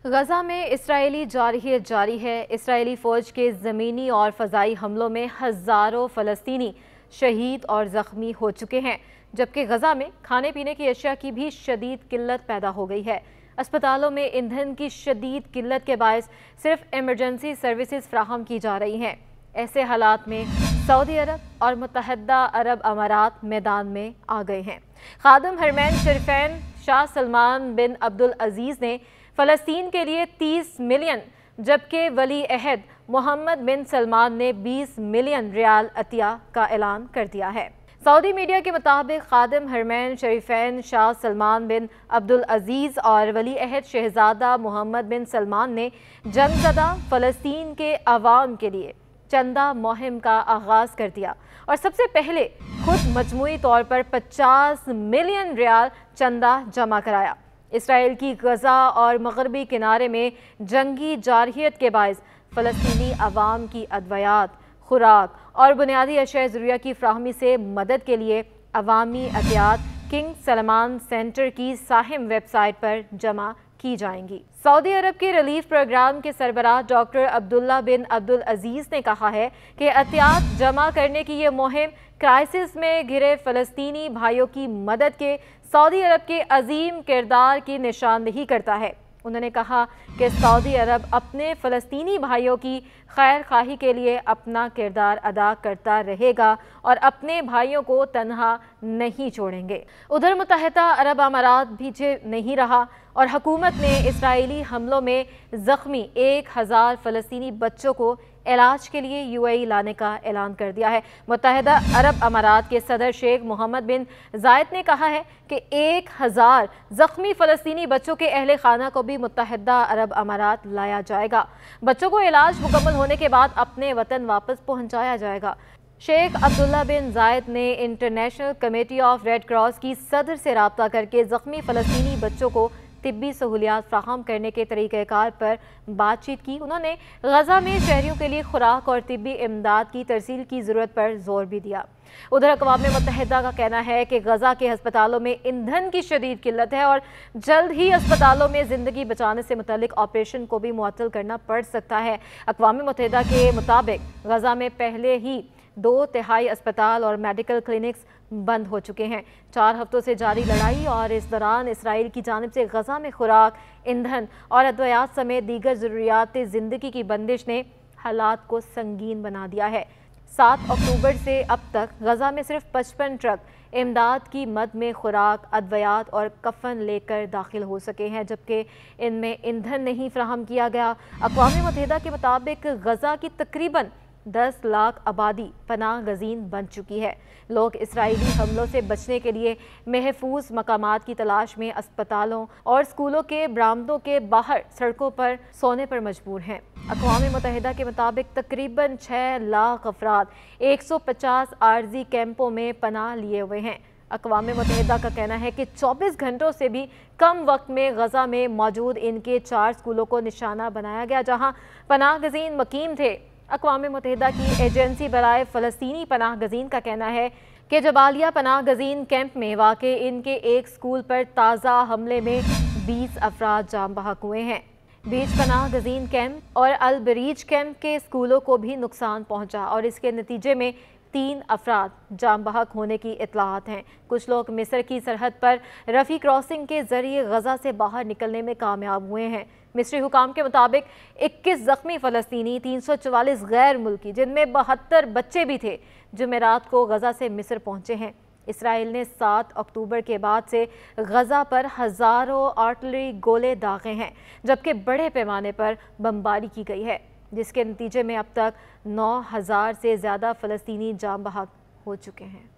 गजा में इसराइली जारहियत जारी है। इसराइली फ़ौज के ज़मीनी और फ़ज़ाई हमलों में हज़ारों फ़लस्तीनी शहीद और ज़ख्मी हो चुके हैं, जबकि गजा में खाने पीने की अशिया की भी शदीद किल्लत पैदा हो गई है। अस्पतालों में ईंधन की शदीद किल्लत के बायस सिर्फ इमरजेंसी सर्विसेज फ्राहम की जा रही हैं। ऐसे हालात में सऊदी अरब और मुत्तहदा अरब अमारात मैदान में आ गए हैं। खादिम हरमैन शरीफैन शाह सलमान बिन अब्दुल अजीज़ ने फ़लस्तीन के लिए 30 मिलियन, जबकि वली अहद मोहम्मद बिन सलमान ने 20 मिलियन रियाल अतिया का ऐलान कर दिया है। सऊदी मीडिया के मुताबिक खादिम हरमैन शरीफैन शाह सलमान बिन अब्दुल अजीज़ और वली अहद शहजादा मोहम्मद बिन सलमान ने जंगज़दा फ़लस्तीन के अवाम के लिए चंदा मुहिम का आगाज़ कर दिया और सबसे पहले खुद मजमूई तौर पर 50 मिलियन रियाल चंदा जमा कराया। इसराइल की गजा और मगरबी किनारे में जंगी जारहियत के बायस फ़लस्तीनी अवाम की अद्वियात, खुराक और बुनियादी अशिया ज़रूरिया की फ्राहमी से मदद के लिए अवामी अतियात किंग सलमान सेंटर की साहिम वेबसाइट पर जमा की जाएंगी। सऊदी अरब के रिलीफ प्रोग्राम के सरबराह डॉक्टर अब्दुल्ला बिन अब्दुल अजीज़ ने कहा है कि अतियात जमा करने की ये मुहिम क्राइसिस में घिरे फ़लस्तीनी भाइयों की मदद के सऊदी अरब के अजीम किरदार की निशानदेही करता है। उन्होंने कहा कि सऊदी अरब अपने फ़लस्तीनी भाइयों की खैर खाही के लिए अपना किरदार अदा करता रहेगा और अपने भाइयों को तन्हा नहीं छोड़ेंगे। उधर मुत्तहदा अरब अमारात पीछे नहीं रहा और हुकूमत ने इसराइली हमलों में ज़ख्मी 1000 फ़लस्तीनी बच्चों को इलाज के लिए यूएई लाने का ऐलान कर दिया है। मुत्तहदा अरब अमारात के सदर शेख मोहम्मद बिन जायद ने कहा है कि 1000 ज़ख्मी फ़लस्तीनी बच्चों के अहले खाना को भी मुत्तहदा अरब अमारात लाया जाएगा। बच्चों को इलाज मुकम्मल होने के बाद अपने वतन वापस पहुंचाया जाएगा। शेख अब्दुल्ला बिन जायद ने international committee of red cross की सदर से रब्ता करके ज़ख्मी फ़लस्तीनी बच्चों को तिब्बी सहूलियात फ्राहम करने के तरीक़ेकार पर बातचीत की। उन्होंने गजा में शहरियों के लिए खुराक और तिब्बी इमदाद की तरसील की ज़रूरत पर जोर भी दिया। उधर अक़वाम मुत्तहिदा का कहना है कि गजा के अस्पतालों में ईंधन की शदीद किल्लत है और जल्द ही अस्पतालों में ज़िंदगी बचाने से मुतल्लिक ऑपरेशन को भी मुअत्तल करना पड़ सकता है। अक़वाम मुत्तहिदा के मुताबिक गजा में पहले ही 2/3 अस्पताल और मेडिकल क्लिनिक्स बंद हो चुके हैं। 4 हफ्तों से जारी लड़ाई और इस दौरान इसराइल की जानिब से गजा में खुराक, ईंधन और अद्वियात समेत दीगर ज़रूरियात ज़िंदगी की बंदिश ने हालात को संगीन बना दिया है। 7 अक्टूबर से अब तक गजा में सिर्फ 55 ट्रक इमदाद की मद में खुराक, अद्वियात और कफन लेकर दाखिल हो सके हैं, जबकि इनमें ईंधन नहीं फ्राहम किया गया। अक़वाम मुत्तहिदा के मुताबिक गजा की तकरीबन 10 लाख आबादी पनाह गज़ीन बन चुकी है। लोग इसराइली हमलों से बचने के लिए महफूज मकामात की तलाश में अस्पतालों और स्कूलों के बरामदों के बाहर सड़कों पर सोने पर मजबूर हैं। अक़वाम मुत्तहिदा के मुताबिक तकरीबन 6 लाख अफराद 150 आर्जी कैंपों में पनाह लिए हुए हैं। अक़वाम मुत्तहिदा का कहना है कि 24 घंटों से भी कम वक्त में गजा में मौजूद इनके 4 स्कूलों को निशाना बनाया गया, जहाँ पनाह गज़ीन मुकीम थे। अक़वाम मुत्तहिदा की एजेंसी बराए फ़लस्तीनी पनाह गज़ीन का कहना है कि जबालिया पनाह गज़ीन कैंप में वाक़े इनके एक स्कूल पर ताज़ा हमले में 20 अफराद जाम बहक हुए हैं। बीच पनाह गज़ीन कैंप और अल बरीज कैंप के स्कूलों को भी नुकसान पहुँचा और इसके नतीजे में 3 अफराद जाम बहक होने की इत्तलात हैं। कुछ लोग मिस्र की सरहद पर रफ़ी क्रॉसिंग के ज़रिए गजा से बाहर निकलने में कामयाब हुए हैं। मिस्री हुकाम के मुताबिक 21 ज़ख्मी फ़लस्तीनी, 344 गैर मुल्की, जिनमें 72 बच्चे भी थे, जुमेरात को गजा से मिस्र पहुँचे हैं। इसराइल ने 7 अक्टूबर के बाद से गजा पर हज़ारों आर्टिलरी गोले दागे हैं, जबकि बड़े पैमाने पर बमबारी की गई है, जिसके नतीजे में अब तक 9000 से ज़्यादा फ़लस्तीनी जाम बहक हो चुके हैं।